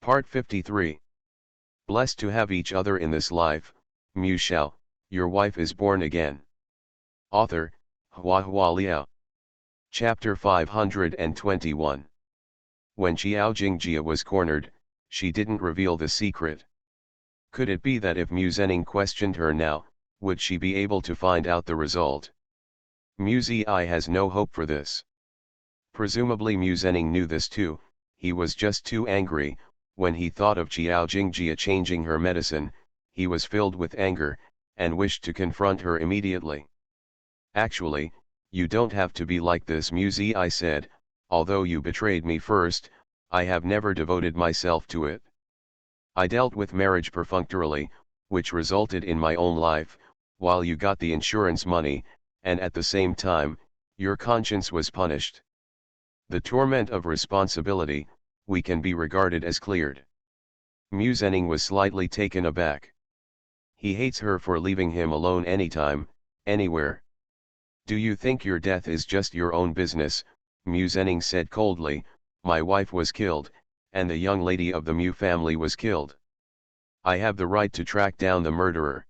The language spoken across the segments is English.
Part 53. Blessed to have each other in this life, Shao, your wife is born again. Author, HandsomeMaleLead. Chapter 521. When Xiao Jingjia was cornered, she didn't reveal the secret. Could it be that if Mu Zhenning questioned her now, would she be able to find out the result? Mu Zi has no hope for this. Presumably Mu Zhenning knew this too. He was just too angry. When he thought of Xiao Jingjia changing her medicine, he was filled with anger, and wished to confront her immediately. Actually, you don't have to be like this, Mu Zi said. Although you betrayed me first, I have never devoted myself to it. I dealt with marriage perfunctorily, which resulted in my own life, while you got the insurance money, and at the same time, your conscience was punished. The torment of responsibility, we can be regarded as cleared. Mu Zhenning was slightly taken aback. He hates her for leaving him alone anytime, anywhere. Do you think your death is just your own business? Mu Zhenning said coldly. My wife was killed, and the young lady of the Mu family was killed. I have the right to track down the murderer.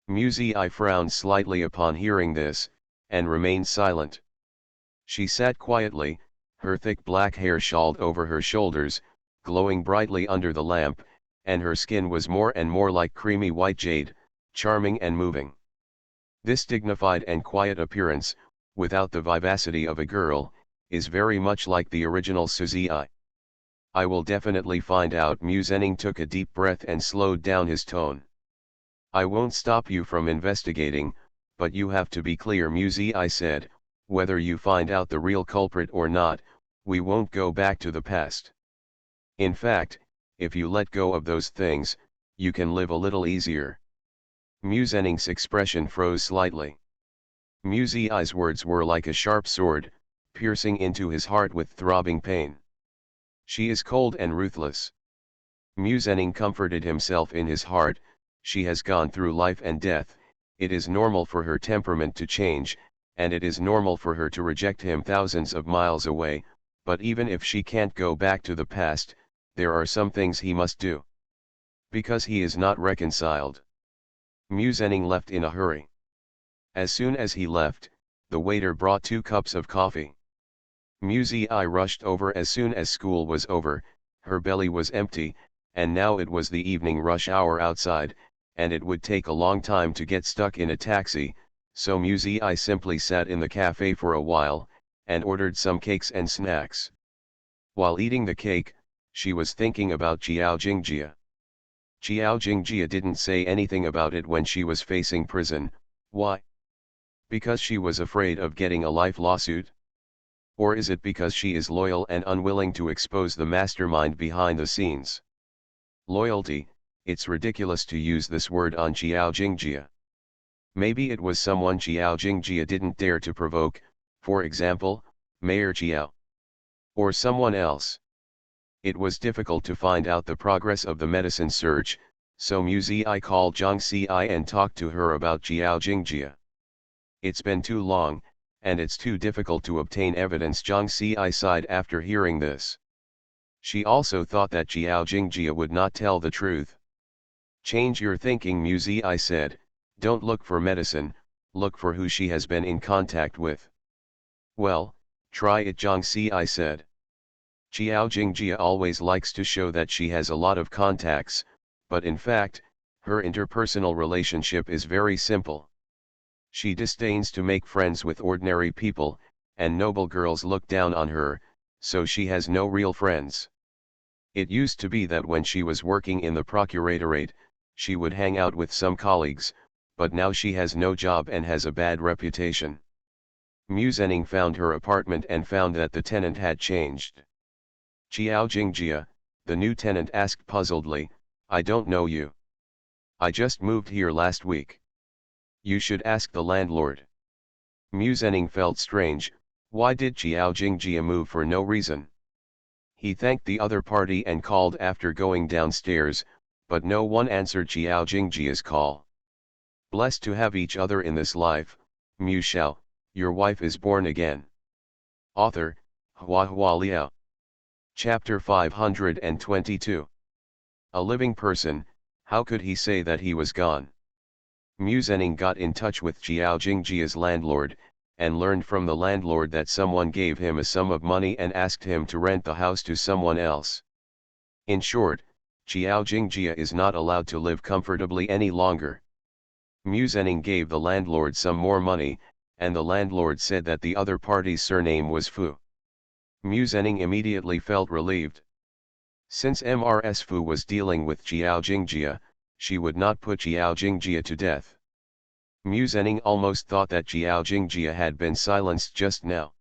Mu Zi frowned slightly upon hearing this, and remained silent. She sat quietly, her thick black hair shawled over her shoulders, glowing brightly under the lamp, and her skin was more and more like creamy white jade, charming and moving. This dignified and quiet appearance, without the vivacity of a girl, is very much like the original Suzy. I will definitely find out. Mu Zhenning took a deep breath and slowed down his tone. I won't stop you from investigating, but you have to be clear, Mu Zi said. Whether you find out the real culprit or not, we won't go back to the past. In fact, if you let go of those things, you can live a little easier. Mu Zhenning's expression froze slightly. Mu Zi's words were like a sharp sword, piercing into his heart with throbbing pain. She is cold and ruthless. Mu Zhenning comforted himself in his heart. She has gone through life and death. It is normal for her temperament to change, and it is normal for her to reject him thousands of miles away, but even if she can't go back to the past, there are some things he must do. Because he is not reconciled. Mu Zhenning left in a hurry. As soon as he left, the waiter brought 2 cups of coffee. Mu Zi rushed over as soon as school was over. Her belly was empty, and now it was the evening rush hour outside, and it would take a long time to get stuck in a taxi. So Mu Zi simply sat in the cafe for a while, and ordered some cakes and snacks. While eating the cake, she was thinking about Xiao Jingjia. Xiao Jingjia didn't say anything about it when she was facing prison. Why? Because she was afraid of getting a life lawsuit? Or is it because she is loyal and unwilling to expose the mastermind behind the scenes? Loyalty, it's ridiculous to use this word on Xiao Jingjia. Maybe it was someone Xiao Jingjia didn't dare to provoke, for example, Mayor Xiao. Or someone else. It was difficult to find out the progress of the medicine search, so Mu Zi called Zhang Si and talked to her about Xiao Jingjia. It's been too long, and it's too difficult to obtain evidence, Zhang Si sighed after hearing this. She also thought that Xiao Jingjia would not tell the truth. Change your thinking, Mu Zi said. Don't look for medicine, look for who she has been in contact with. Well, try it, Zhang Si said. Xiao Jingjia always likes to show that she has a lot of contacts, but in fact, her interpersonal relationship is very simple. She disdains to make friends with ordinary people, and noble girls look down on her, so she has no real friends. It used to be that when she was working in the procuratorate, she would hang out with some colleagues, but now she has no job and has a bad reputation. Mu Zhenning found her apartment and found that the tenant had changed. Xiao Jingjia, the new tenant asked puzzledly, I don't know you. I just moved here last week. You should ask the landlord. Mu Zhenning felt strange. Why did Xiao Jingjia move for no reason? He thanked the other party and called after going downstairs, but no one answered Xiao Jingjia's call. Blessed to have each other in this life, Mu Shao, your wife is born again. Author, HandsomeMaleLead. Chapter 522. A living person, how could he say that he was gone? Mu Zening got in touch with Jiao Jingjia's landlord, and learned from the landlord that someone gave him a sum of money and asked him to rent the house to someone else. In short, Jiao Jingjia is not allowed to live comfortably any longer. Mu Zening gave the landlord some more money, and the landlord said that the other party's surname was Fu. Mu Zening immediately felt relieved. Since Mrs. Fu was dealing with Jiao Jingjia, she would not put Jiao Jingjia to death. Mu Zening almost thought that Jiao Jingjia had been silenced just now.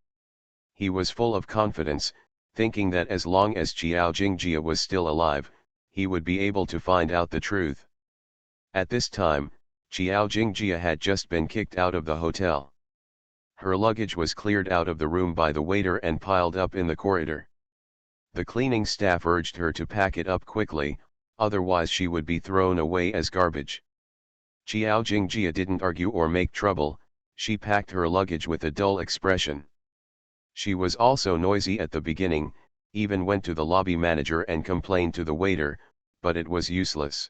He was full of confidence, thinking that as long as Jiao Jingjia was still alive, he would be able to find out the truth. At this time, Jiao Jingjia had just been kicked out of the hotel. Her luggage was cleared out of the room by the waiter and piled up in the corridor. The cleaning staff urged her to pack it up quickly, otherwise she would be thrown away as garbage. Jiao Jingjia didn't argue or make trouble, she packed her luggage with a dull expression. She was also noisy at the beginning, even went to the lobby manager and complained to the waiter, but it was useless.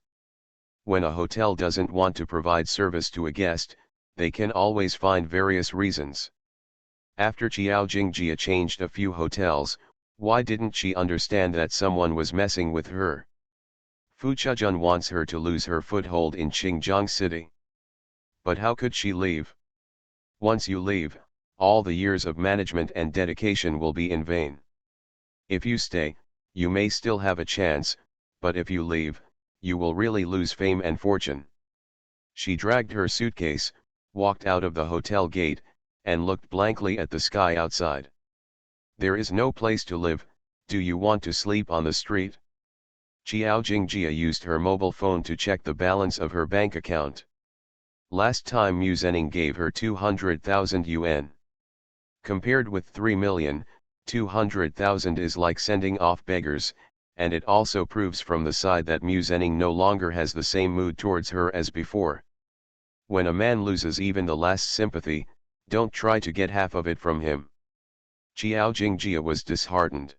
When a hotel doesn't want to provide service to a guest, they can always find various reasons. After Jiao Jingjia changed a few hotels, why didn't she understand that someone was messing with her? Fu Chejun wants her to lose her foothold in Xinjiang City. But how could she leave? Once you leave, all the years of management and dedication will be in vain. If you stay, you may still have a chance, but if you leave, you will really lose fame and fortune. She dragged her suitcase, walked out of the hotel gate, and looked blankly at the sky outside. There is no place to live, do you want to sleep on the street? Jiao Jingjia used her mobile phone to check the balance of her bank account. Last time Mu Zening gave her 200,000 yuan. Compared with 3,200,000 is like sending off beggars, and it also proves from the side that Mu Zening no longer has the same mood towards her as before. When a man loses even the last sympathy, don't try to get half of it from him. Jiao Jingjia was disheartened.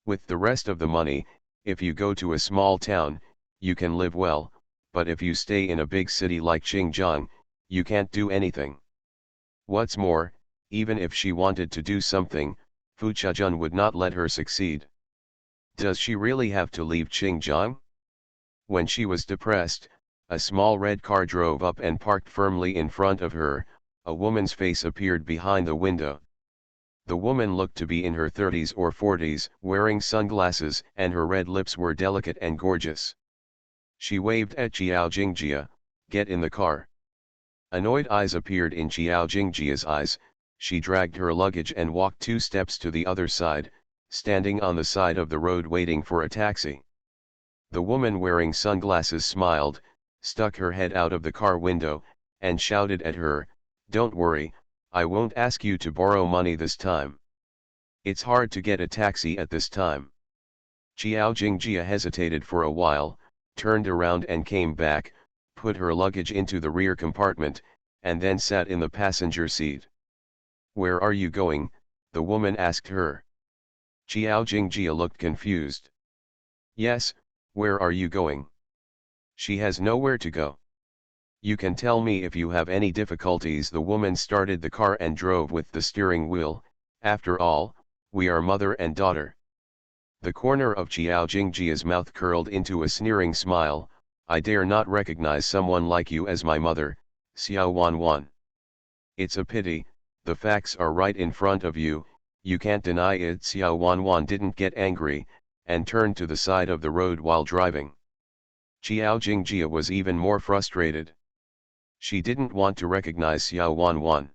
With the rest of the money, if you go to a small town, you can live well, but if you stay in a big city like Xinjiang, you can't do anything. What's more, even if she wanted to do something, Fu Chejun would not let her succeed. Does she really have to leave Xinjiang? When she was depressed, a small red car drove up and parked firmly in front of her. A woman's face appeared behind the window. The woman looked to be in her 30s or 40s, wearing sunglasses, and her red lips were delicate and gorgeous. She waved at Jiao Jingjia, "Get in the car." Annoyed eyes appeared in Jiao Jingjia's eyes. She dragged her luggage and walked 2 steps to the other side, standing on the side of the road waiting for a taxi. The woman wearing sunglasses smiled, stuck her head out of the car window, and shouted at her, "Don't worry, I won't ask you to borrow money this time. It's hard to get a taxi at this time." Jiao Jingjia hesitated for a while, turned around and came back, put her luggage into the rear compartment, and then sat in the passenger seat. "Where are you going?" the woman asked her. Jiao Jingjia looked confused. "Yes, where are you going?" She has nowhere to go. "You can tell me if you have any difficulties." The woman started the car and drove with the steering wheel. "After all, we are mother and daughter." The corner of Jiao Jingjia's mouth curled into a sneering smile. "I dare not recognize someone like you as my mother, Xiao Wanwan. It's a pity, the facts are right in front of you, you can't deny it." Xiao Wanwan didn't get angry, and turned to the side of the road while driving. Jiao Jingjia was even more frustrated. She didn't want to recognize Xiao Wanwan.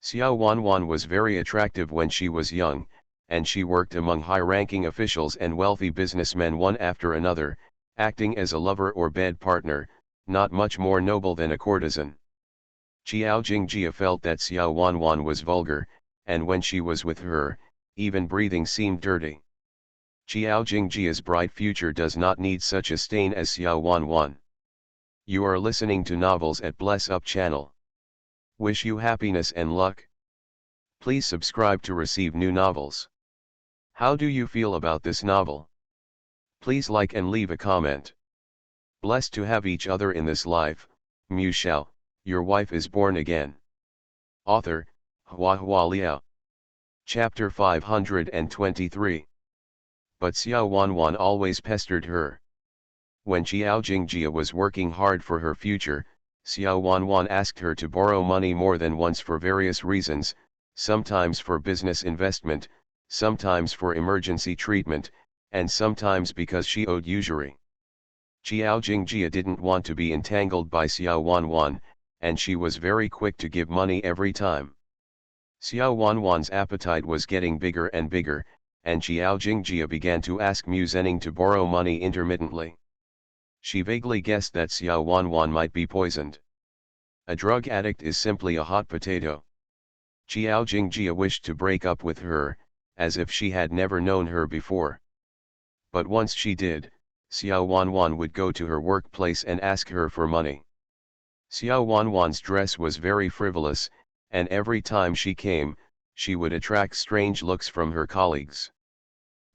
Xiao Wanwan was very attractive when she was young, and she worked among high-ranking officials and wealthy businessmen one after another, acting as a lover or bed partner, not much more noble than a courtesan. Jiao Jingjia felt that Xiao Wanwan was vulgar, and when she was with her, even breathing seemed dirty. Jiao Jingjia's bright future does not need such a stain as Xiao Wanwan. You are listening to Novels at Bless Up channel. Wish you happiness and luck. Please subscribe to receive new novels. How do you feel about this novel? Please like and leave a comment. Blessed to have each other in this life, Shao, your wife is born again. Author, Hua Liao. Chapter 523. But Xiao Wanwan always pestered her. When Xiao Jingjia was working hard for her future, Xiao Wanwan asked her to borrow money more than once for various reasons, sometimes for business investment, sometimes for emergency treatment, and sometimes because she owed usury. Xiao Jingjia didn't want to be entangled by Xiao Wanwan, and she was very quick to give money every time. Xiao Wanwan's appetite was getting bigger and bigger, and Xiao Jingjia began to ask Mu Zhenning to borrow money intermittently. She vaguely guessed that Xiao Wanwan might be poisoned. A drug addict is simply a hot potato. Xiao Jingjia wished to break up with her, as if she had never known her before. But once she did, Xiao Wanwan would go to her workplace and ask her for money. Xiao Wanwan's dress was very frivolous, and every time she came, she would attract strange looks from her colleagues.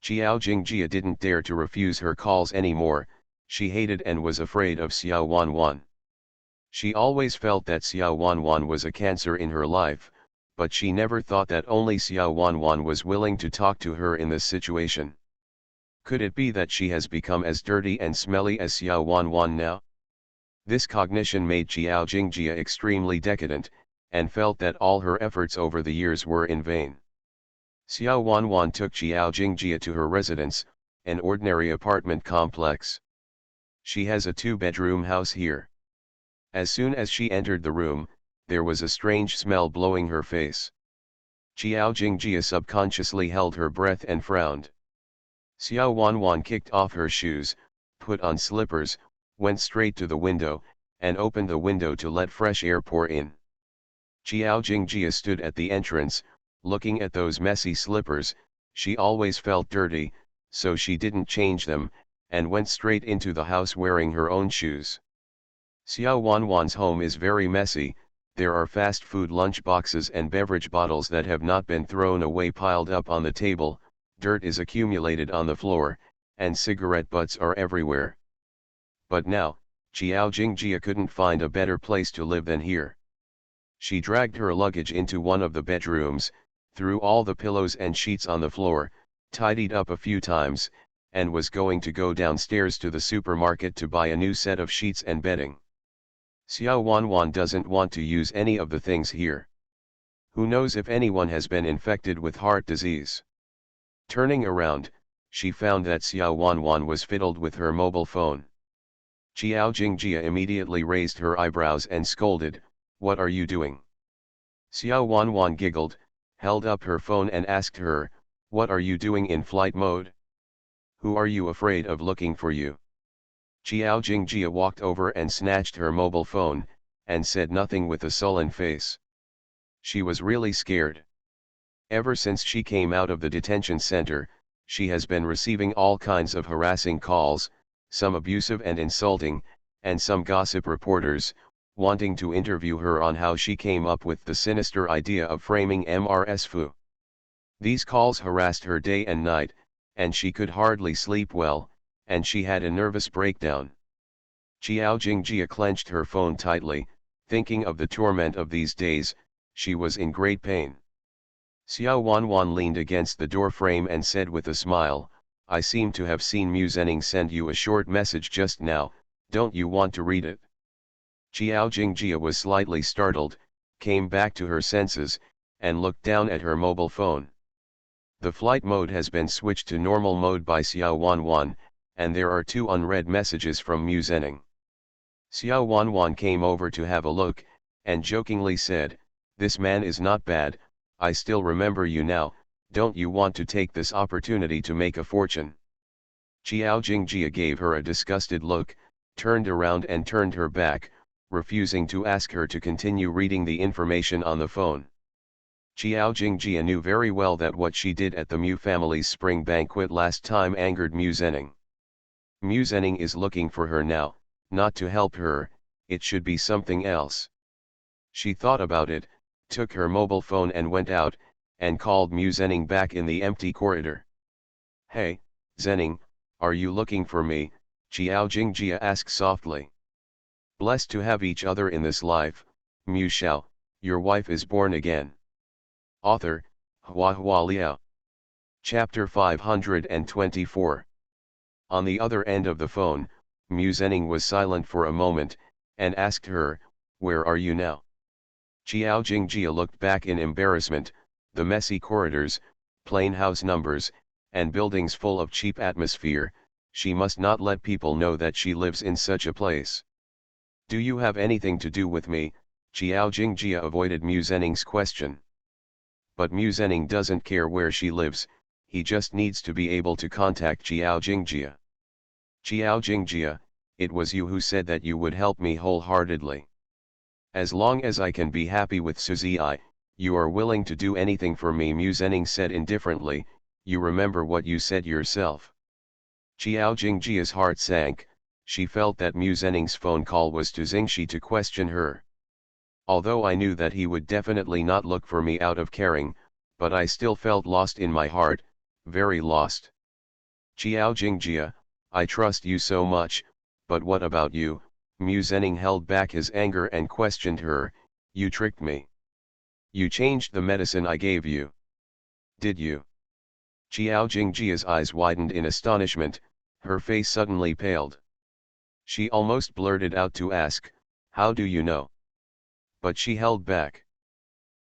Xiao Jingjia didn't dare to refuse her calls anymore. She hated and was afraid of Xiao Wanwan. She always felt that Xiao Wanwan was a cancer in her life, but she never thought that only Xiao Wanwan was willing to talk to her in this situation. Could it be that she has become as dirty and smelly as Xiao Wanwan now? This cognition made Xiao Jingjia extremely decadent, and felt that all her efforts over the years were in vain. Xiao Wanwan took Xiao Jingjia to her residence, an ordinary apartment complex. She has a two-bedroom house here. As soon as she entered the room, there was a strange smell blowing her face. Xiao Jingjia subconsciously held her breath and frowned. Xiao Wanwan kicked off her shoes, put on slippers, went straight to the window, and opened the window to let fresh air pour in. Xiao Jingjia stood at the entrance, looking at those messy slippers. She always felt dirty, so she didn't change them, and went straight into the house wearing her own shoes. Xiao Wanwan's home is very messy. There are fast food lunch boxes and beverage bottles that have not been thrown away piled up on the table, dirt is accumulated on the floor, and cigarette butts are everywhere. But now, Xiao Jingjia couldn't find a better place to live than here. She dragged her luggage into one of the bedrooms, threw all the pillows and sheets on the floor, tidied up a few times, and was going to go downstairs to the supermarket to buy a new set of sheets and bedding. Xiao Wanwan doesn't want to use any of the things here. Who knows if anyone has been infected with heart disease? Turning around, she found that Xiao Wanwan was fiddled with her mobile phone. Xiao Jingjia immediately raised her eyebrows and scolded, "What are you doing?" Xiao Wanwan giggled, held up her phone and asked her, "What are you doing in flight mode? Who are you afraid of looking for you?" Xiao Jingjia walked over and snatched her mobile phone, and said nothing with a sullen face. She was really scared. Ever since she came out of the detention center, she has been receiving all kinds of harassing calls, some abusive and insulting, and some gossip reporters, wanting to interview her on how she came up with the sinister idea of framing Ms. Fu. These calls harassed her day and night, and she could hardly sleep well, and she had a nervous breakdown. Xiao Jingjia clenched her phone tightly, thinking of the torment of these days. She was in great pain. Xiao Wanwan leaned against the door frame and said with a smile, "I seem to have seen Mu Zhenning send you a short message just now, don't you want to read it?" Xiao Jingjia was slightly startled, came back to her senses, and looked down at her mobile phone. The flight mode has been switched to normal mode by Xiao Wanwan, and there are 2 unread messages from Mu Zhenning. Xiao Wanwan came over to have a look, and jokingly said, "This man is not bad, I still remember you now, don't you want to take this opportunity to make a fortune?" Xiao Jingjia gave her a disgusted look, turned around and turned her back, refusing to ask her to continue reading the information on the phone. Xiao Jingjia knew very well that what she did at the Mu family's spring banquet last time angered Mu Zhenning. Mu Zhenning is looking for her now, not to help her, it should be something else. She thought about it, took her mobile phone and went out, and called Mu Zhenning back in the empty corridor. Hey, Zening, are you looking for me? Xiao Jingjia asked softly. Blessed to have each other in this life, Mu Shao, your wife is born again. Author, Hua Liao. Chapter 524. On the other end of the phone, Mu Zening was silent for a moment, and asked her, where are you now? Xiao Jingjia looked back in embarrassment, the messy corridors, plain house numbers, and buildings full of cheap atmosphere. She must not let people know that she lives in such a place. Do you have anything to do with me? Xiao Jingjia avoided Mu Zening's question. But Mu Zening doesn't care where she lives, he just needs to be able to contact Xiao Jingjia. Xiao Jingjia, it was you who said that you would help me wholeheartedly. As long as I can be happy with Suzy, you are willing to do anything for me, Mu Zening said indifferently. You remember what you said yourself. Xiao Jingjia's heart sank, she felt that Mu Zening's phone call was to Xingxi to question her. Although I knew that he would definitely not look for me out of caring, but I still felt lost in my heart, very lost. Xiao Jingjia, I trust you so much, but what about you? Mu Zening held back his anger and questioned her. You tricked me. You changed the medicine I gave you. Did you? Xiao Jingjia's eyes widened in astonishment, her face suddenly paled. She almost blurted out to ask, how do you know? But she held back.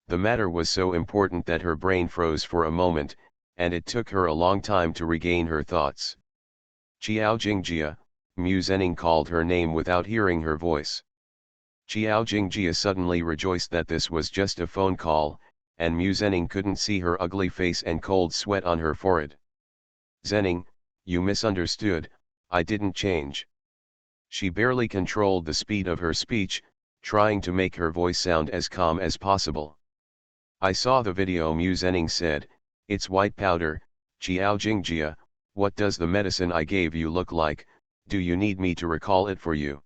The matter was so important that her brain froze for a moment, and it took her a long time to regain her thoughts. Xiao Jingjia, Mu Zening called her name without hearing her voice. Xiao Jingjia suddenly rejoiced that this was just a phone call, and Mu Zening couldn't see her ugly face and cold sweat on her forehead. Zening, you misunderstood, I didn't change. She barely controlled the speed of her speech, trying to make her voice sound as calm as possible. I saw the video, Mu Zening said, it's white powder. Xiao Jingjia, what does the medicine I gave you look like? Do you need me to recall it for you?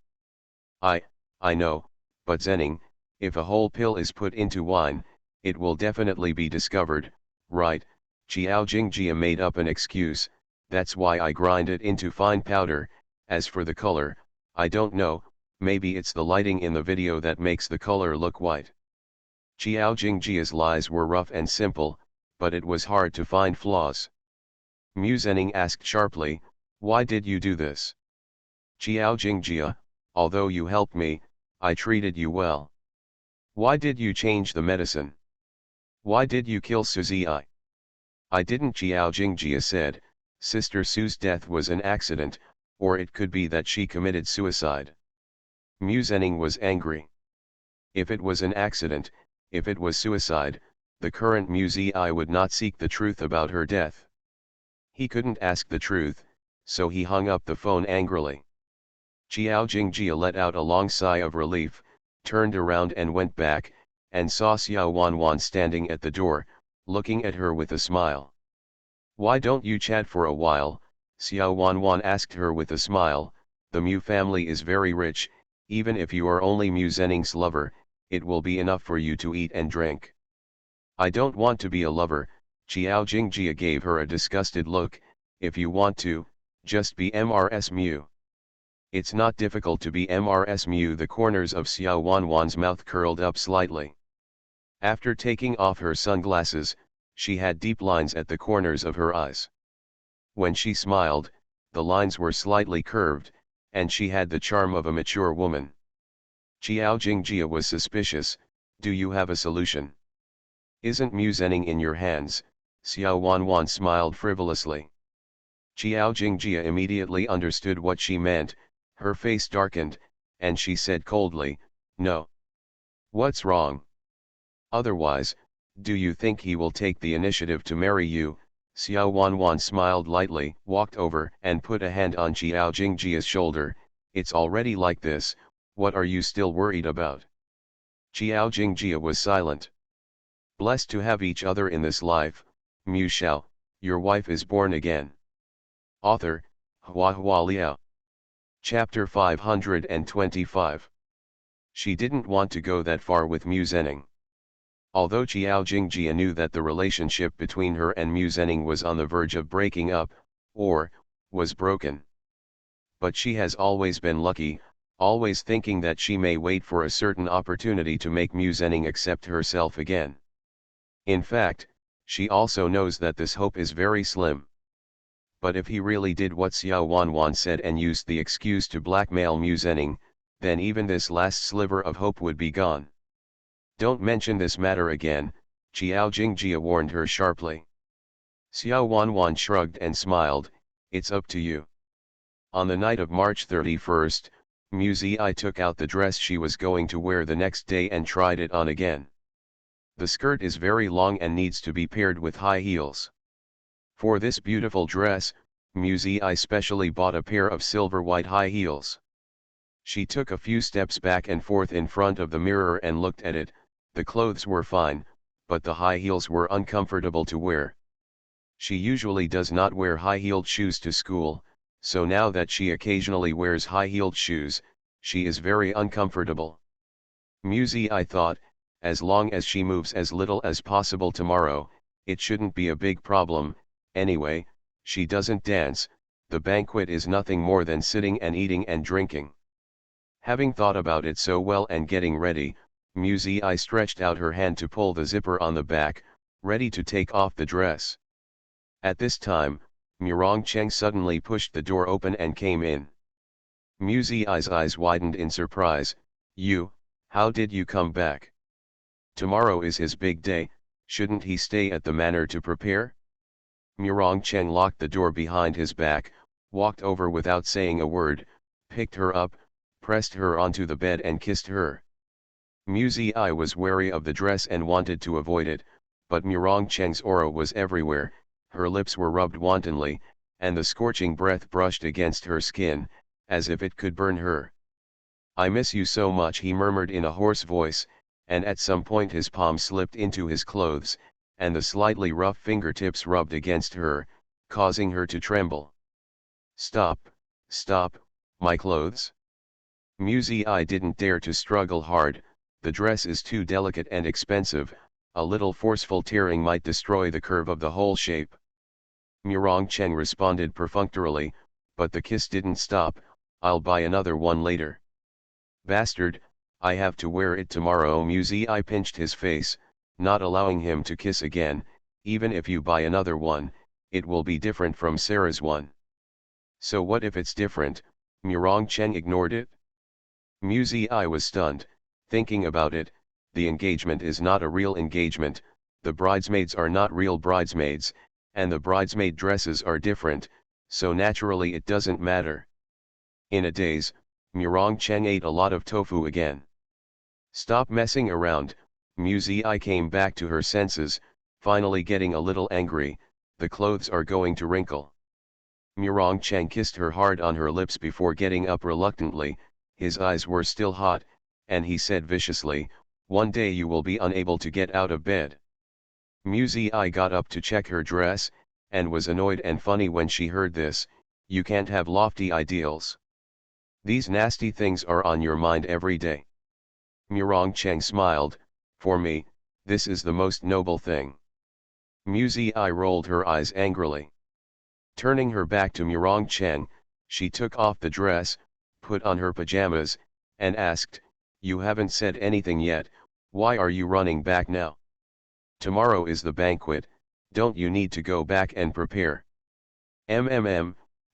I know, but Zening, if a whole pill is put into wine, it will definitely be discovered, right? Xiao Jingjia made up an excuse, that's why I grind it into fine powder. As for the color, I don't know, maybe it's the lighting in the video that makes the color look white. Xiao Jingjia's lies were rough and simple, but it was hard to find flaws. Mu Zening asked sharply, why did you do this? Xiao Jingjia, although you helped me, I treated you well. Why did you change the medicine? Why did you kill Suzy? I didn't, Xiao Jingjia said. Sister Su's death was an accident, or it could be that she committed suicide. Mu Zening was angry. If it was an accident, if it was suicide, the current Mu Zi would not seek the truth about her death. He couldn't ask the truth, so he hung up the phone angrily. Xiao Jingjia let out a long sigh of relief, turned around and went back, and saw Xiao Wanwan standing at the door, looking at her with a smile. Why don't you chat for a while? Xiao Wanwan asked her with a smile. The Mu family is very rich, even if you are only Mu Zening's lover, it will be enough for you to eat and drink. I don't want to be a lover, Xiao Jingjia gave her a disgusted look. If you want to, just be Mrs. Mu. It's not difficult to be Mrs. Mu. The corners of Xiao Wanwan's mouth curled up slightly. After taking off her sunglasses, she had deep lines at the corners of her eyes. When she smiled, the lines were slightly curved, and she had the charm of a mature woman. Xiao Jingjia was suspicious. Do you have a solution? Isn't Mu Zening in your hands? Xiao Wanwan smiled frivolously. Xiao Jingjia immediately understood what she meant, her face darkened, and she said coldly, no. What's wrong? Otherwise, do you think he will take the initiative to marry you? Xiao Wanwan smiled lightly, walked over and put a hand on Xiao Jingjia's shoulder. It's already like this, what are you still worried about? Xiao Jingjia was silent. Blessed to have each other in this life, Mu Shao, your wife is born again. Author, Hua Liao. Chapter 525. She didn't want to go that far with Mu Zening. Although Xiao Jingjia knew that the relationship between her and Mu Zening was on the verge of breaking up, or, was broken. But she has always been lucky, always thinking that she may wait for a certain opportunity to make Musenning accept herself again. In fact, she also knows that this hope is very slim. But if he really did what Xiao Wanwan said and used the excuse to blackmail Musenning, then even this last sliver of hope would be gone. Don't mention this matter again, Qiao Jingjia warned her sharply. Xiao Wanwan shrugged and smiled, it's up to you. On the night of March 31st, Mu Zi took out the dress she was going to wear the next day and tried it on again. The skirt is very long and needs to be paired with high heels. For this beautiful dress, Mu Zi specially bought a pair of silver white high heels. She took a few steps back and forth in front of the mirror and looked at it. The clothes were fine, but the high heels were uncomfortable to wear. She usually does not wear high-heeled shoes to school, so now that she occasionally wears high-heeled shoes, she is very uncomfortable. Mu Zi thought, as long as she moves as little as possible tomorrow, it shouldn't be a big problem. Anyway, she doesn't dance, the banquet is nothing more than sitting and eating and drinking. Having thought about it so well and getting ready, Mu Zi stretched out her hand to pull the zipper on the back, ready to take off the dress. At this time, Murong Cheng suddenly pushed the door open and came in. Mu Zi's eyes widened in surprise. How did you come back? Tomorrow is his big day, shouldn't he stay at the manor to prepare? Murong Cheng locked the door behind his back, walked over without saying a word, picked her up, pressed her onto the bed and kissed her. Mu Zi was wary of the dress and wanted to avoid it, but Murong Cheng's aura was everywhere, her lips were rubbed wantonly, and the scorching breath brushed against her skin, as if it could burn her. I miss you so much, he murmured in a hoarse voice, and at some point his palm slipped into his clothes, and the slightly rough fingertips rubbed against her, causing her to tremble. Stop, my clothes. Mu Zi didn't dare to struggle hard, the dress is too delicate and expensive, a little forceful tearing might destroy the curve of the whole shape. Murong Cheng responded perfunctorily, but the kiss didn't stop, I'll buy another one later. Bastard, I have to wear it tomorrow. Mu Zi pinched his face, not allowing him to kiss again. Even if you buy another one, it will be different from Sarah's one. So what if it's different? Murong Cheng ignored it. Mu Zi was stunned, thinking about it, the engagement is not a real engagement, the bridesmaids are not real bridesmaids, and the bridesmaid dresses are different, so naturally it doesn't matter. In a daze, Murong Cheng ate a lot of tofu again. Stop messing around, Mu Zi came back to her senses, finally getting a little angry, the clothes are going to wrinkle. Murong Cheng kissed her hard on her lips before getting up reluctantly, his eyes were still hot, and he said viciously, one day you will be unable to get out of bed. Mu Zi got up to check her dress, and was annoyed and funny when she heard this, you can't have lofty ideals. These nasty things are on your mind every day. Murong Cheng smiled, for me, this is the most noble thing. Mu Zi rolled her eyes angrily. Turning her back to Murong Cheng, she took off the dress, put on her pajamas, and asked, you haven't said anything yet, why are you running back now? Tomorrow is the banquet, don't you need to go back and prepare?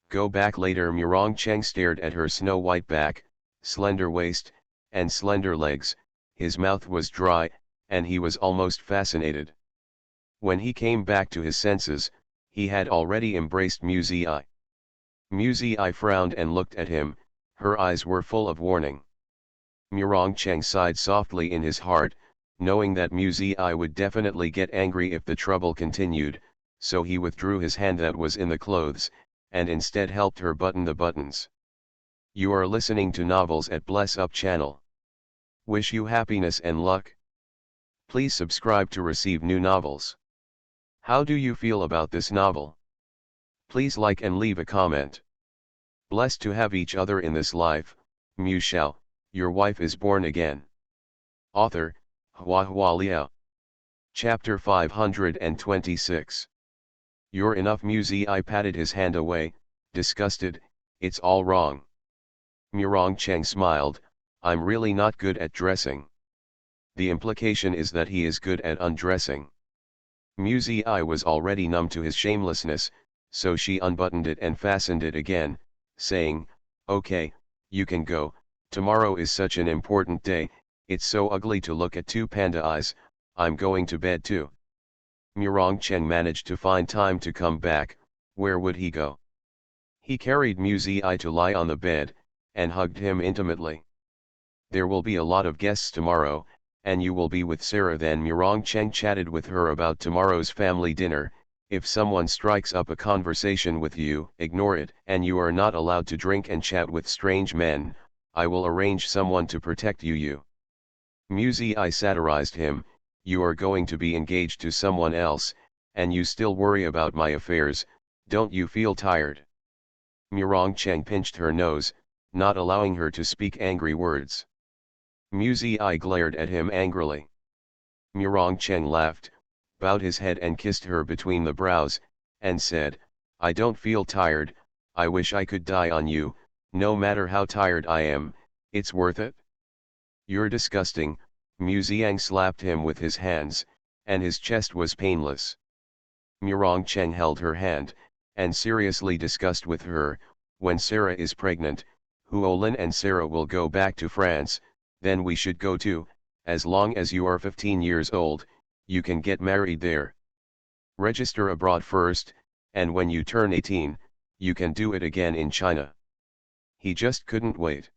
Go back later. Murong Cheng stared at her snow-white back, slender waist, and slender legs, his mouth was dry, and he was almost fascinated. When he came back to his senses, he had already embraced Mu Zi. Mu Zi frowned and looked at him, her eyes were full of warning. Murong Cheng sighed softly in his heart, knowing that Mu Zi would definitely get angry if the trouble continued, so he withdrew his hand that was in the clothes, and instead helped her button the buttons. You are listening to Novels at Bless Up channel. Wish you happiness and luck. Please subscribe to receive new novels. How do you feel about this novel? Please like and leave a comment. Blessed to have each other in this life, Mu Shao, your wife is born again. Author, Hua Liao. Chapter 526. You're enough. Muzi patted his hand away, disgusted. It's all wrong. Murong Cheng smiled. I'm really not good at dressing. The implication is that he is good at undressing. Muzi was already numb to his shamelessness, so she unbuttoned it and fastened it again, saying, okay, you can go. Tomorrow is such an important day. It's so ugly to look at two panda eyes. I'm going to bed too. Murong Cheng managed to find time to come back. Where would he go? He carried Muzi to lie on the bed, and hugged him intimately. There will be a lot of guests tomorrow, and you will be with Sarah. Then Murong Cheng chatted with her about tomorrow's family dinner. If someone strikes up a conversation with you, ignore it, and you are not allowed to drink and chat with strange men. I will arrange someone to protect you. Muzi satirized him. You are going to be engaged to someone else, and you still worry about my affairs. Don't you feel tired? Murong Cheng pinched her nose, not allowing her to speak angry words. Muzi glared at him angrily. Murong Cheng laughed, bowed his head and kissed her between the brows, and said, I don't feel tired. I wish I could die on you. No matter how tired I am, it's worth it. You're disgusting. Muzi slapped him with his hands, and his chest was painless. Murong Cheng held her hand, and seriously discussed with her, when Sarah is pregnant, Huolin and Sarah will go back to France, then we should go too. As long as you are 15 years old, you can get married there. Register abroad first, and when you turn 18, you can do it again in China. He just couldn't wait.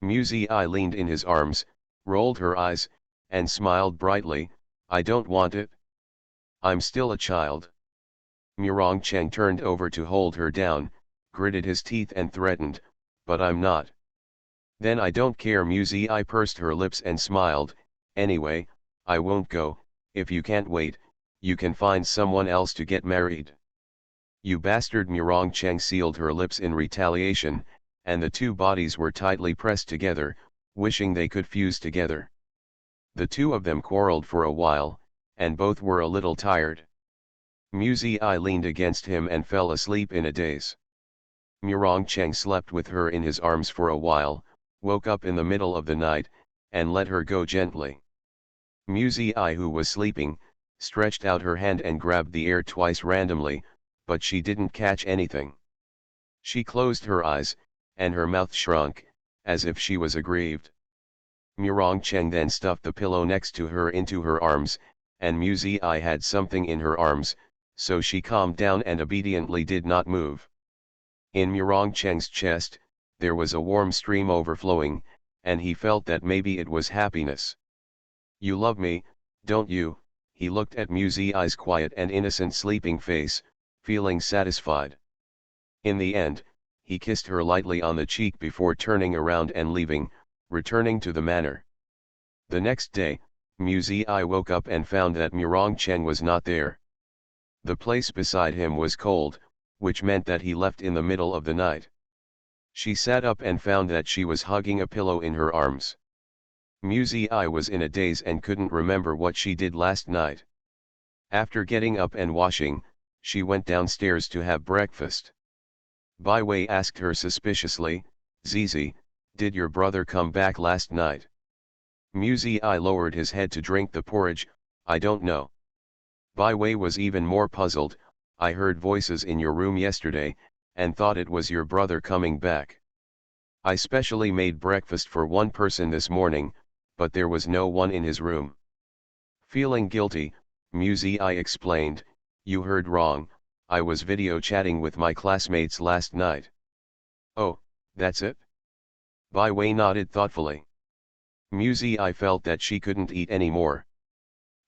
Muzi leaned in his arms, rolled her eyes, and smiled brightly. I don't want it. I'm still a child. Murong Cheng turned over to hold her down, gritted his teeth and threatened, but I'm not. Then I don't care. Muzi pursed her lips and smiled. Anyway, I won't go. If you can't wait, you can find someone else to get married. You bastard. Murong Cheng sealed her lips in retaliation, and the two bodies were tightly pressed together, wishing they could fuse together. The two of them quarreled for a while, and both were a little tired. Muzi leaned against him and fell asleep in a daze. Murong Cheng slept with her in his arms for a while, woke up in the middle of the night, and let her go gently. Muzi who was sleeping, stretched out her hand and grabbed the air twice randomly, but she didn't catch anything. She closed her eyes, and her mouth shrunk, as if she was aggrieved. Murong Cheng then stuffed the pillow next to her into her arms, and Muzi had something in her arms, so she calmed down and obediently did not move. In Murong Cheng's chest, there was a warm stream overflowing, and he felt that maybe it was happiness. You love me, don't you? He looked at Muzi's quiet and innocent sleeping face, feeling satisfied. In the end, he kissed her lightly on the cheek before turning around and leaving, returning to the manor. The next day, Muzi woke up and found that Murong Cheng was not there. The place beside him was cold, which meant that he left in the middle of the night. She sat up and found that she was hugging a pillow in her arms. Muzi was in a daze and couldn't remember what she did last night. After getting up and washing, she went downstairs to have breakfast. Bai Wei asked her suspiciously, Zizi, did your brother come back last night? Muzi lowered his head to drink the porridge. I don't know. Bai Wei was even more puzzled. I heard voices in your room yesterday, and thought it was your brother coming back. I specially made breakfast for one person this morning, but there was no one in his room. Feeling guilty, Muzi explained, you heard wrong, I was video chatting with my classmates last night. Oh, that's it? Bai Wei nodded thoughtfully. Muzi felt that she couldn't eat anymore.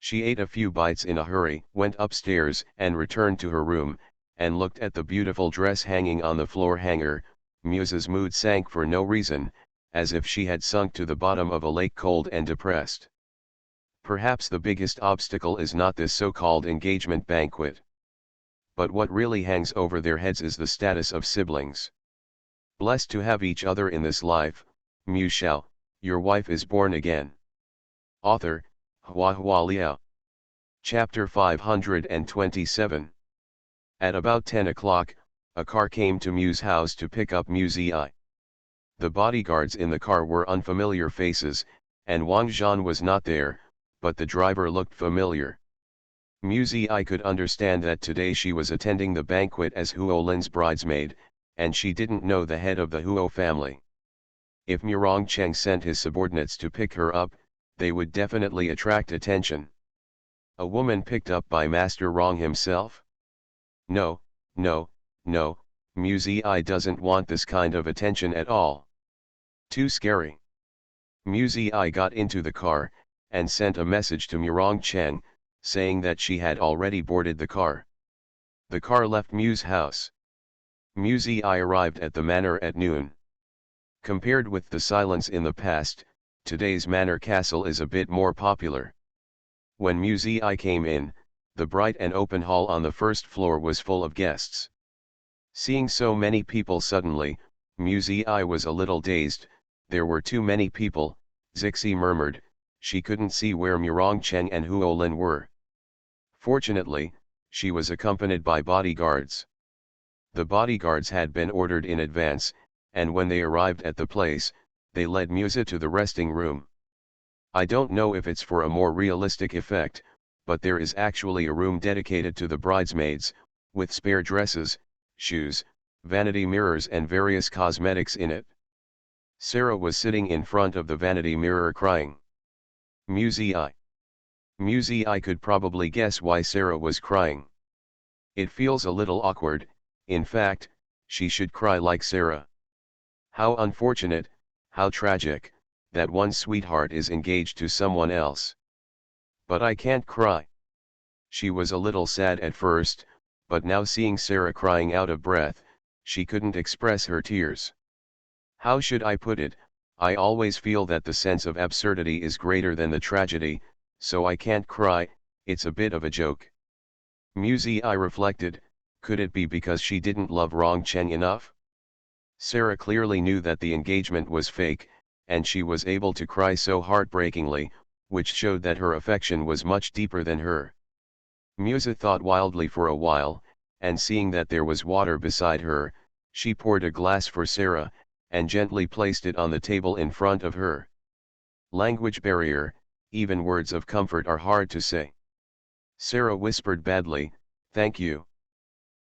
She ate a few bites in a hurry, went upstairs and returned to her room, and looked at the beautiful dress hanging on the floor hanger. Muse's mood sank for no reason, as if she had sunk to the bottom of a lake cold and depressed. Perhaps the biggest obstacle is not this so-called engagement banquet. But what really hangs over their heads is the status of siblings. Blessed to have each other in this life, Shao, your wife is born again. Author, Hua Liao. Chapter 527. At about 10 o'clock, a car came to Mu's house to pick up Mu Zi. The bodyguards in the car were unfamiliar faces, and Wang Zhan was not there, but the driver looked familiar. Mu Zi could understand that today she was attending the banquet as Huo Lin's bridesmaid, and she didn't know the head of the Huo family. If Murong Cheng sent his subordinates to pick her up, they would definitely attract attention. A woman picked up by Master Rong himself? No, no, no, Mu Zi doesn't want this kind of attention at all. Too scary. Mu Zi got into the car, and sent a message to Murong Cheng, saying that she had already boarded the car. The car left Mu's house. Mu Zi arrived at the manor at noon. Compared with the silence in the past, today's manor castle is a bit more popular. When Mu Zi came in, the bright and open hall on the first floor was full of guests. Seeing so many people suddenly, Mu Zi was a little dazed. There were too many people, Zixi murmured. She couldn't see where Murong Cheng and Huo Lin were. Fortunately, she was accompanied by bodyguards. The bodyguards had been ordered in advance, and when they arrived at the place, they led Musa to the resting room. I don't know if it's for a more realistic effect, but there is actually a room dedicated to the bridesmaids, with spare dresses, shoes, vanity mirrors and various cosmetics in it. Sarah was sitting in front of the vanity mirror crying. Mu Zi could probably guess why Sarah was crying. It feels a little awkward, in fact, she should cry like Sarah. How unfortunate, how tragic, that one's sweetheart is engaged to someone else. But I can't cry. She was a little sad at first, but now seeing Sarah crying out of breath, she couldn't express her tears. How should I put it? I always feel that the sense of absurdity is greater than the tragedy, so I can't cry. It's a bit of a joke. Mu Zi reflected, could it be because she didn't love Rong Cheng enough? Sarah clearly knew that the engagement was fake, and she was able to cry so heartbreakingly, which showed that her affection was much deeper than her. Musa thought wildly for a while, and seeing that there was water beside her, she poured a glass for Sarah, and gently placed it on the table in front of her. Language barrier, even words of comfort are hard to say. Sarah whispered badly, "Thank you."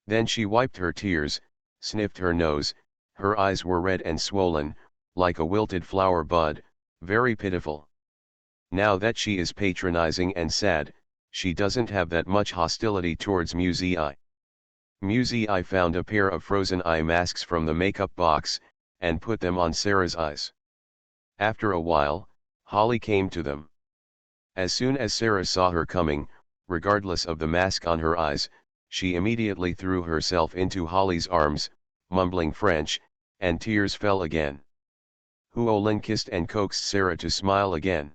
Then she wiped her tears, sniffed her nose, her eyes were red and swollen, like a wilted flower bud, very pitiful. Now that she is patronizing and sad, she doesn't have that much hostility towards Mu Zi. Mu Zi found a pair of frozen eye masks from the makeup box, and put them on Sarah's eyes. After a while, Holly came to them. As soon as Sarah saw her coming, regardless of the mask on her eyes, she immediately threw herself into Holly's arms, mumbling French, and tears fell again. Huo Lin kissed and coaxed Sarah to smile again.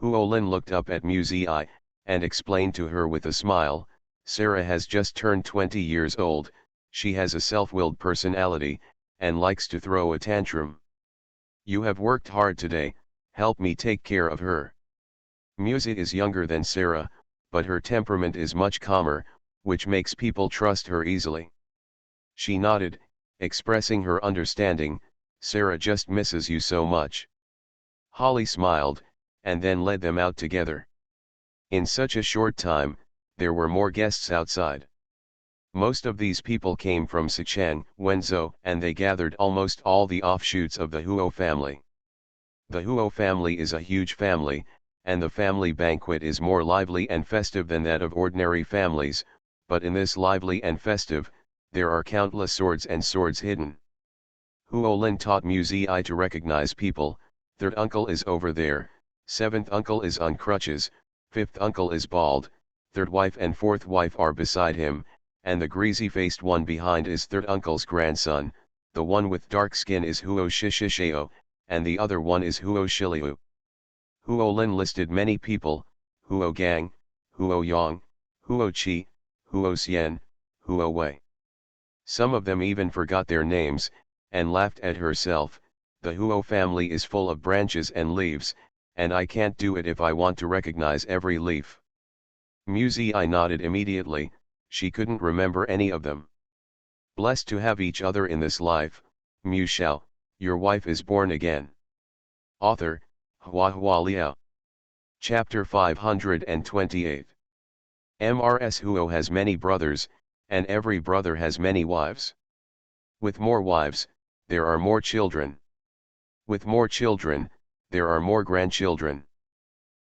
Huo Lin looked up at Mu Zi, and explained to her with a smile, Sarah has just turned 20 years old, she has a self-willed personality, and likes to throw a tantrum. You have worked hard today, help me take care of her. Musa is younger than Sarah, but her temperament is much calmer, which makes people trust her easily. She nodded, expressing her understanding, Sarah just misses you so much. Holly smiled, and then led them out together. In such a short time, there were more guests outside. Most of these people came from Sichuan, Wenzhou, and they gathered almost all the offshoots of the Huo family. The Huo family is a huge family, and the family banquet is more lively and festive than that of ordinary families, but in this lively and festive, there are countless swords and swords hidden. Huo Lin taught Mu Zi to recognize people, third uncle is over there, seventh uncle is on crutches, fifth uncle is bald, third wife and fourth wife are beside him, and the greasy-faced one behind is third uncle's grandson, the one with dark skin is Huo Shishishao, and the other one is Huo Shiliu. Huo Lin listed many people, Huo Gang, Huo Yang, Huo Qi, Huo Xian, Huo Wei. Some of them even forgot their names, and laughed at herself. The Huo family is full of branches and leaves, and I can't do it if I want to recognize every leaf. Mu Zi nodded immediately, she couldn't remember any of them. Blessed to have each other in this life, Shao, your wife is born again. Author, HandsomeMaleLead. Chapter 528. Mrs. Huo has many brothers, and every brother has many wives. With more wives, there are more children. With more children, there are more grandchildren.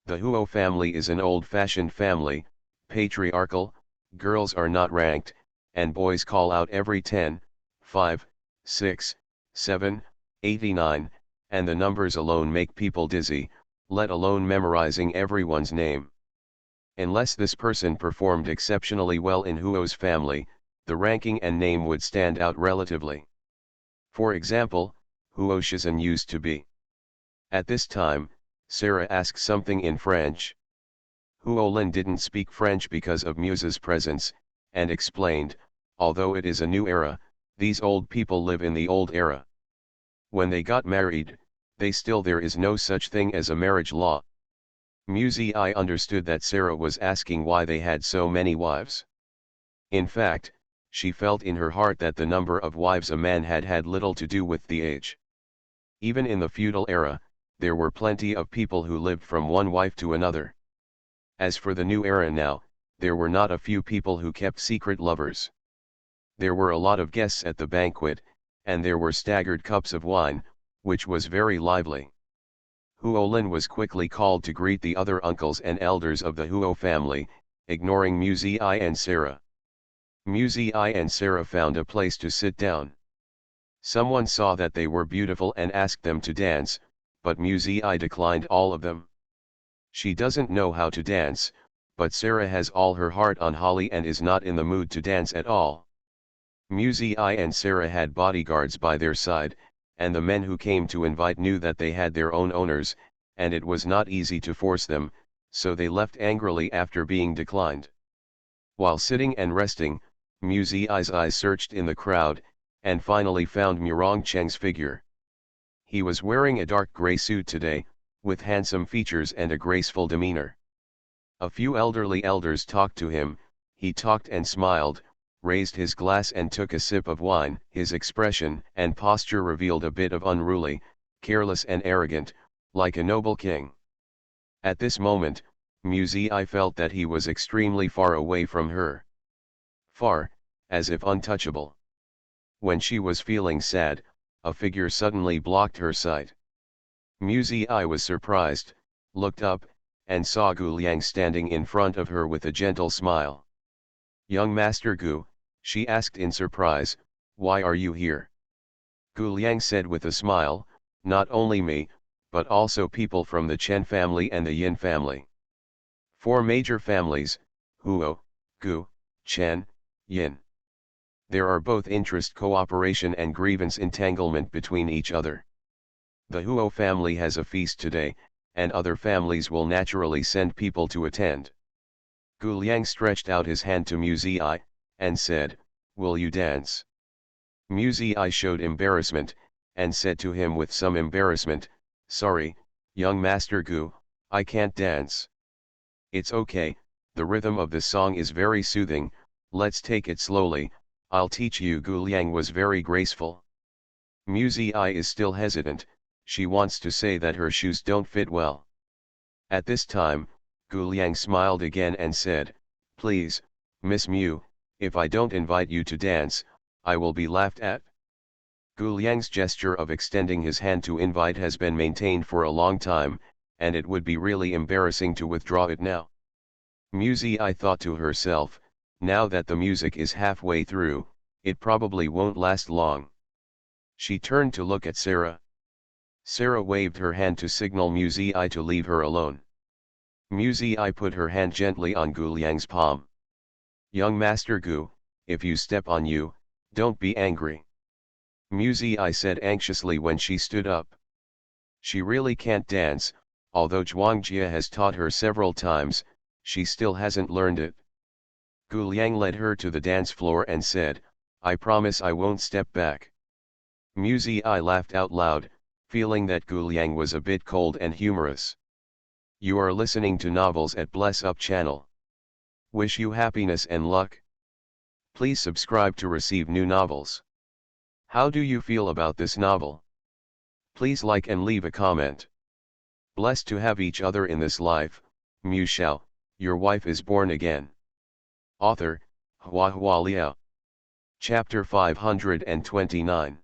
The Huo family is an old-fashioned family, patriarchal, girls are not ranked, and boys call out every 10, 5, 6, 7, 89, and the numbers alone make people dizzy, let alone memorizing everyone's name. Unless this person performed exceptionally well in Huo's family, the ranking and name would stand out relatively. For example, Huo Shizan used to be. At this time, Sarah asked something in French. Huolin didn't speak French because of Muse's presence, and explained, although it is a new era, these old people live in the old era. When they got married, there is no such thing as a marriage law. Muse I understood that Sarah was asking why they had so many wives. In fact, she felt in her heart that the number of wives a man had little to do with the age. Even in the feudal era, there were plenty of people who lived from one wife to another. As for the new era now, there were not a few people who kept secret lovers. There were a lot of guests at the banquet, and there were staggered cups of wine, which was very lively. Huolin was quickly called to greet the other uncles and elders of the Huo family, ignoring Muse I and Sarah. Muse I and Sarah found a place to sit down. Someone saw that they were beautiful and asked them to dance, but Muse I declined all of them. She doesn't know how to dance, but Sarah has all her heart on Holly and is not in the mood to dance at all. Muse I and Sarah had bodyguards by their side, and the men who came to invite knew that they had their own owners, and it was not easy to force them, so they left angrily after being declined. While sitting and resting, Muse I's eyes searched in the crowd, and finally found Murong Cheng's figure. He was wearing a dark gray suit today, with handsome features and a graceful demeanor. A few elderly elders talked to him, he talked and smiled, raised his glass and took a sip of wine. His expression and posture revealed a bit of unruly, careless and arrogant, like a noble king. At this moment, Muse I felt that he was extremely far away from her. Far, as if untouchable. When she was feeling sad, a figure suddenly blocked her sight. Muse I was surprised, looked up, and saw Gu Liang standing in front of her with a gentle smile. "Young Master Gu," she asked in surprise, "why are you here?" Gu Liang said with a smile, "Not only me, but also people from the Chen family and the Yin family. 4 major families, Huo, Gu, Chen, Yin. There are both interest cooperation and grievance entanglement between each other. The Huo family has a feast today, and other families will naturally send people to attend." Gu Liang stretched out his hand to Muse I, and said, "Will you dance?" Muse I showed embarrassment, and said to him with some embarrassment, "Sorry, young Master Gu, I can't dance." "It's okay, the rhythm of the song is very soothing, let's take it slowly, I'll teach you." Gu Liang was very graceful. Muse I is still hesitant, she wants to say that her shoes don't fit well. At this time, Gu Liang smiled again and said, "Please, Miss Mu, if I don't invite you to dance, I will be laughed at." Gu Liang's gesture of extending his hand to invite has been maintained for a long time, and it would be really embarrassing to withdraw it now. Muse I thought to herself, now that the music is halfway through, it probably won't last long. She turned to look at Sarah. Sarah waved her hand to signal Muse I to leave her alone. Muse I put her hand gently on Gu Liang's palm. "Young Master Gu, if you step on you, don't be angry." Muse I said anxiously when she stood up. She really can't dance, although Zhuangjia has taught her several times, she still hasn't learned it. Gu Liang led her to the dance floor and said, "I promise I won't step back." Muse I laughed out loud, feeling that Gu Liang was a bit cold and humorous. You are listening to novels at Bless Up channel. Wish you happiness and luck. Please subscribe to receive new novels. How do you feel about this novel? Please like and leave a comment. Blessed to have each other in this life, Shao, your wife is born again. Author, HandsomeMaleLead. Chapter 529.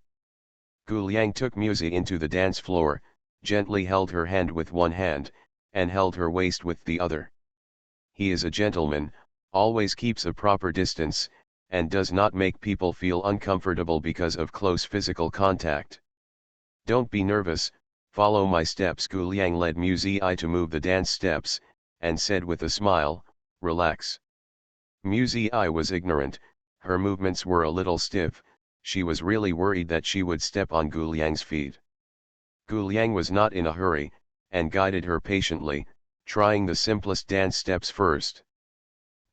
Gu Liang took Muzi into the dance floor, gently held her hand with one hand, and held her waist with the other. He is a gentleman, always keeps a proper distance, and does not make people feel uncomfortable because of close physical contact. Don't be nervous, follow my steps. Gu Liang led Muzi to move the dance steps, and said with a smile, relax. Muzi was ignorant, her movements were a little stiff, she was really worried that she would step on Gu Liang's feet. Gu Liang was not in a hurry, and guided her patiently, trying the simplest dance steps first.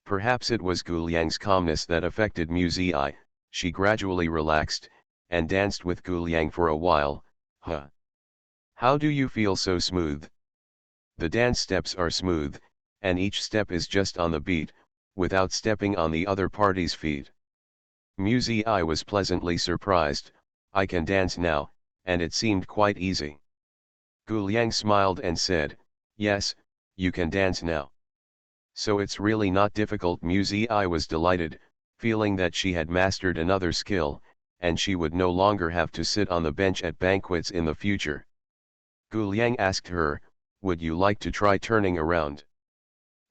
Perhaps it was Gu Liang's calmness that affected Muzi. She gradually relaxed, and danced with Gu Liang for a while. How do you feel so smooth? The dance steps are smooth, and each step is just on the beat, without stepping on the other party's feet. Muzi was pleasantly surprised. I can dance now, and it seemed quite easy. Gu Liang smiled and said, yes, you can dance now. So it's really not difficult. Muzi was delighted, feeling that she had mastered another skill, and she would no longer have to sit on the bench at banquets in the future. Gu Liang asked her, would you like to try turning around?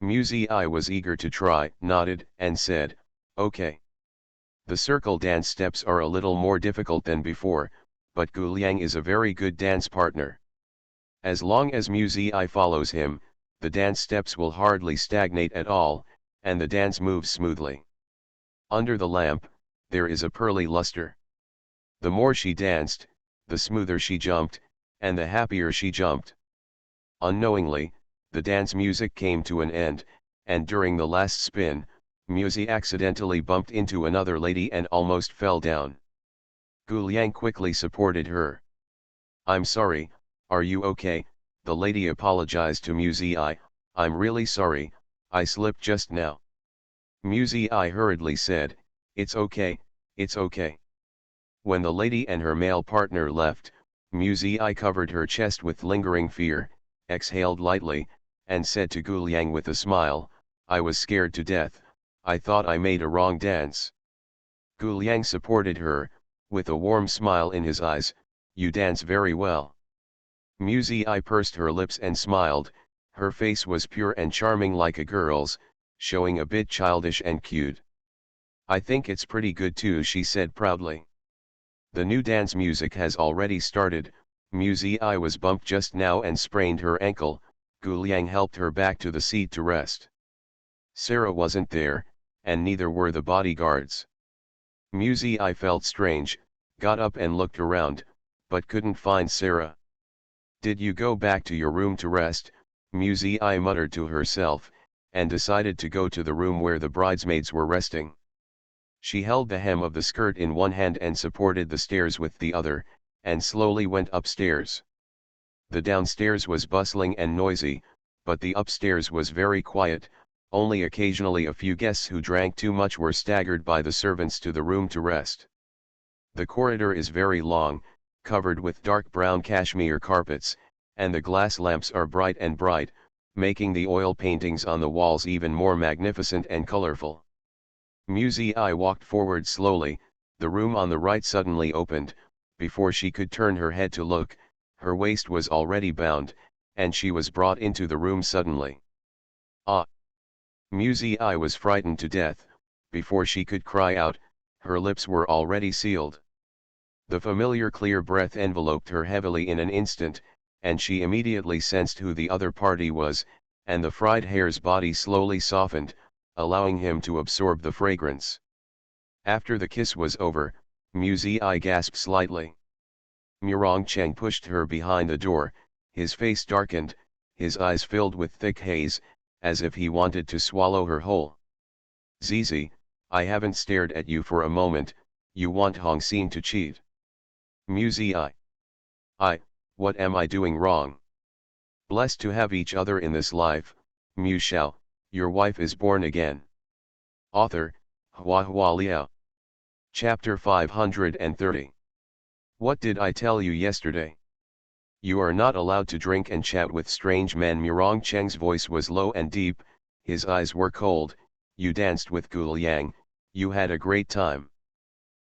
Muzi was eager to try, nodded, and said, okay. The circle dance steps are a little more difficult than before, but Gu Liang is a very good dance partner. As long as Muzi follows him, the dance steps will hardly stagnate at all, and the dance moves smoothly. Under the lamp, there is a pearly luster. The more she danced, the smoother she jumped, and the happier she jumped. Unknowingly, the dance music came to an end, and during the last spin, Muzi accidentally bumped into another lady and almost fell down. Gu Liang quickly supported her. I'm sorry, are you okay? The lady apologized to Muzi. I'm really sorry, I slipped just now. Muzi hurriedly said, it's okay, it's okay. When the lady and her male partner left, Muzi covered her chest with lingering fear, exhaled lightly, and said to Gu Liang with a smile, I was scared to death, I thought I made a wrong dance. Gu Liang supported her, with a warm smile in his eyes, you dance very well. Muzi pursed her lips and smiled, her face was pure and charming like a girl's, showing a bit childish and cute. I think it's pretty good too, she said proudly. The new dance music has already started. Muzi was bumped just now and sprained her ankle. Gu Liang helped her back to the seat to rest. Sarah wasn't there, and neither were the bodyguards. Muzi felt strange, got up and looked around, but couldn't find Sarah. Did you go back to your room to rest? Muzi muttered to herself, and decided to go to the room where the bridesmaids were resting. She held the hem of the skirt in one hand and supported the stairs with the other, and slowly went upstairs. The downstairs was bustling and noisy, but the upstairs was very quiet, only occasionally a few guests who drank too much were staggered by the servants to the room to rest. The corridor is very long, covered with dark brown cashmere carpets, and the glass lamps are bright and bright, making the oil paintings on the walls even more magnificent and colorful. Muzi walked forward slowly, the room on the right suddenly opened. Before she could turn her head to look, her waist was already bound, and she was brought into the room suddenly. Ah! Muzi was frightened to death. Before she could cry out, her lips were already sealed. The familiar clear breath enveloped her heavily in an instant, and she immediately sensed who the other party was, and the fried hare's body slowly softened, allowing him to absorb the fragrance. After the kiss was over, Muzi gasped slightly. Murong Cheng pushed her behind the door, his face darkened, his eyes filled with thick haze, as if he wanted to swallow her whole. Zizi, I haven't stared at you for a moment, you want Hong Xin to cheat. Muzi what am I doing wrong? Blessed to have each other in this life, Shao, your wife is born again. Author, Hua Hua Liao. Chapter 530. What did I tell you yesterday? You are not allowed to drink and chat with strange men. Murong Cheng's voice was low and deep, his eyes were cold. You danced with Gu Liang, you had a great time.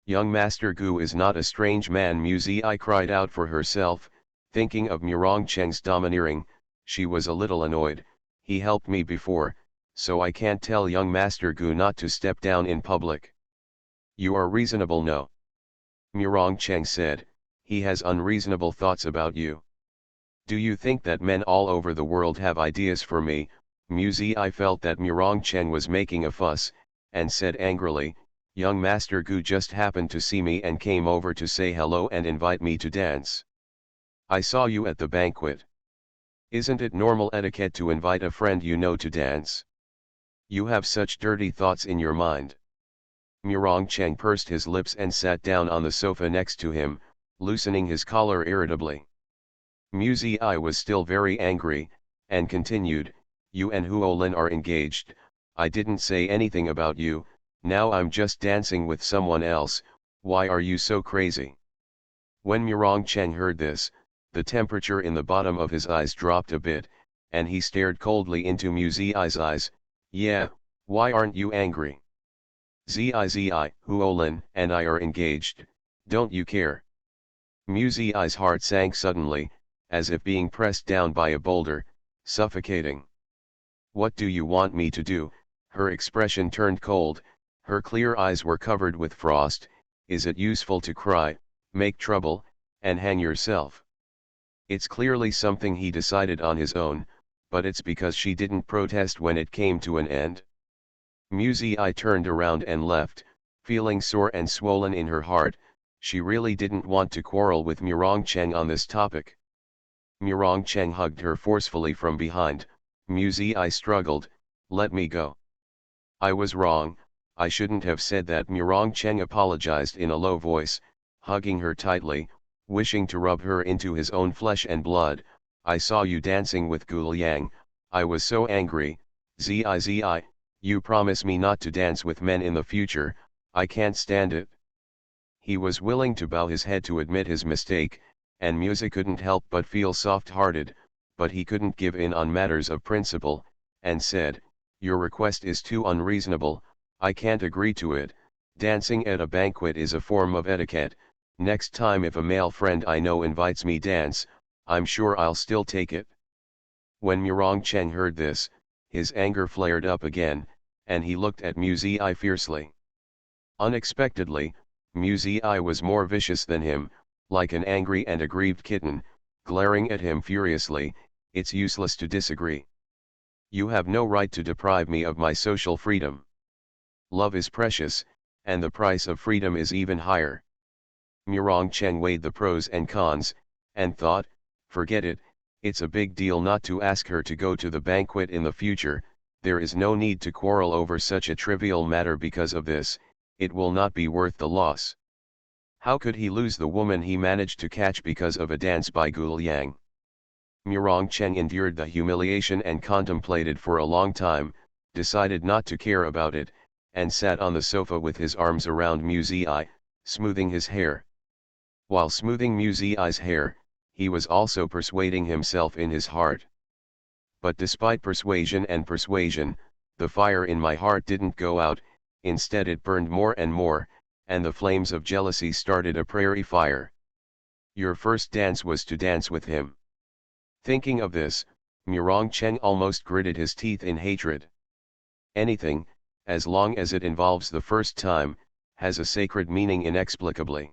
Young Master Gu is not a strange man. Muzi cried out for herself, thinking of Murong Cheng's domineering. She was a little annoyed. He helped me before, so I can't tell young Master Gu not to step down in public. You are reasonable. No. Murong Cheng said, he has unreasonable thoughts about you. Do you think that men all over the world have ideas for me? Muzi felt that Murong Cheng was making a fuss, and said angrily, young Master Gu just happened to see me and came over to say hello and invite me to dance. I saw you at the banquet. Isn't it normal etiquette to invite a friend you know to dance? You have such dirty thoughts in your mind. Murong Cheng pursed his lips and sat down on the sofa next to him, loosening his collar irritably. Muzi was still very angry, and continued, you and Huolin are engaged. I didn't say anything about you, now I'm just dancing with someone else. Why are you so crazy? When Murong Cheng heard this, the temperature in the bottom of his eyes dropped a bit, and he stared coldly into Muzi's eyes. Yeah, why aren't you angry? Zi, Huolin and I are engaged, don't you care? Muzi's heart sank suddenly, as if being pressed down by a boulder, suffocating. What do you want me to do? Her expression turned cold, her clear eyes were covered with frost. Is it useful to cry, make trouble, and hang yourself? It's clearly something he decided on his own, but it's because she didn't protest when it came to an end. Muzi turned around and left, feeling sore and swollen in her heart. She really didn't want to quarrel with Murong Cheng on this topic. Murong Cheng hugged her forcefully from behind. Muzi struggled, let me go. I was wrong, I shouldn't have said that. Murong Cheng apologized in a low voice, hugging her tightly, wishing to rub her into his own flesh and blood. I saw you dancing with Gu Liang, I was so angry. Zi, you promise me not to dance with men in the future, I can't stand it. He was willing to bow his head to admit his mistake, and Muzi couldn't help but feel soft-hearted, but he couldn't give in on matters of principle, and said, your request is too unreasonable, I can't agree to it. Dancing at a banquet is a form of etiquette. Next time if a male friend I know invites me dance, I'm sure I'll still take it. When Murong Cheng heard this, his anger flared up again, and he looked at Muzi fiercely. Unexpectedly, Muzi was more vicious than him, like an angry and aggrieved kitten, glaring at him furiously. It's useless to disagree. You have no right to deprive me of my social freedom. Love is precious, and the price of freedom is even higher. Murong Cheng weighed the pros and cons, and thought, forget it, it's a big deal not to ask her to go to the banquet in the future. There is no need to quarrel over such a trivial matter. Because of this, it will not be worth the loss. How could he lose the woman he managed to catch because of a dance by Gu Liang? Murong Cheng endured the humiliation and contemplated for a long time, decided not to care about it, and sat on the sofa with his arms around Muzi, smoothing his hair. While smoothing Muzi's hair, he was also persuading himself in his heart. But despite persuasion and persuasion, the fire in my heart didn't go out, instead it burned more and more, and the flames of jealousy started a prairie fire. Your first dance was to dance with him. Thinking of this, Murong Cheng almost gritted his teeth in hatred. Anything, as long as it involves the first time, has a sacred meaning inexplicably.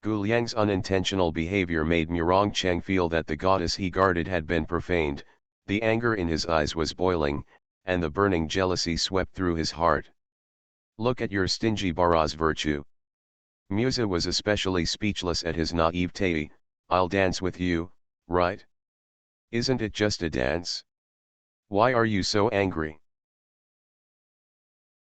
Gu Liang's unintentional behavior made Murong Cheng feel that the goddess he guarded had been profaned. The anger in his eyes was boiling, and the burning jealousy swept through his heart. Look at your stingy Bara's virtue. Musa was especially speechless at his naivete. I'll dance with you, right? Isn't it just a dance? Why are you so angry?